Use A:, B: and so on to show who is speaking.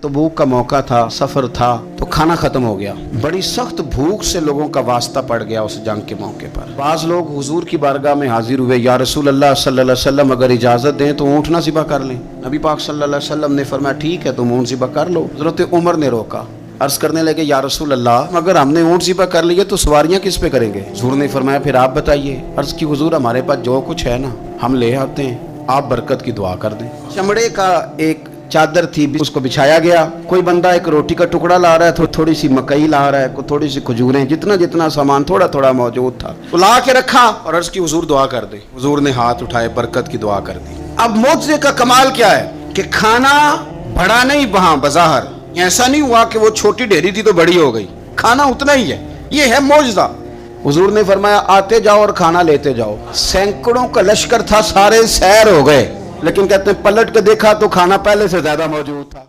A: तो भूख का मौका था, सफर था, तो खाना खत्म हो गया। बड़ी सख्त भूख से लोगों का वास्ता पड़ गया उस जंग के मौके पर। बाज लोग हुजूर की बारगाह में हाजिर हुए, या रसूल अल्लाह सल्लल्लाहु अलैहि वसल्लम अगर इजाजत दें तो ऊँट ना ज़िबा कर लें। नबी पाक सल्लल्लाहु अलैहि वसल्लम ने फरमाया ठीक है तुम ऊँट ज़िबा कर लो। हज़रत उमर ने रोका, अर्ज करने लगे या रसूल अल्लाह अगर हमने ऊँट ज़िबा कर लिए तो सवारियाँ किस पे करेंगे? हुजूर ने फरमाया फिर आप बताइए। अर्ज की हुजूर हमारे पास जो कुछ है ना हम ले आते हैं, आप बरकत की दुआ कर दें। चमड़े का एक चादर थी, उसको बिछाया गया। कोई बंदा एक रोटी का टुकड़ा ला रहा है, तो थोड़ी सी मकई ला रहा है, कोई थोड़ी सी खजूरें, जितना जितना सामान थोड़ा थोड़ा मौजूद था तो ला के रखा और अर्ज की हुजूर दुआ कर दे। हुजूर ने हाथ उठाए, बरकत की दुआ कर दी। अब मौजज़े का कमाल क्या है कि खाना बड़ा नहीं, वहां बाजार ऐसा नहीं हुआ कि वो छोटी ढेरी थी तो बड़ी हो गई, खाना उतना ही है। ये है मौजज़ा। हुजूर ने फरमाया आते जाओ और खाना लेते जाओ। सैकड़ों का लश्कर था, सारे सैर हो गए, लेकिन कहते हैं पलट के देखा तो खाना पहले से ज्यादा मौजूद था।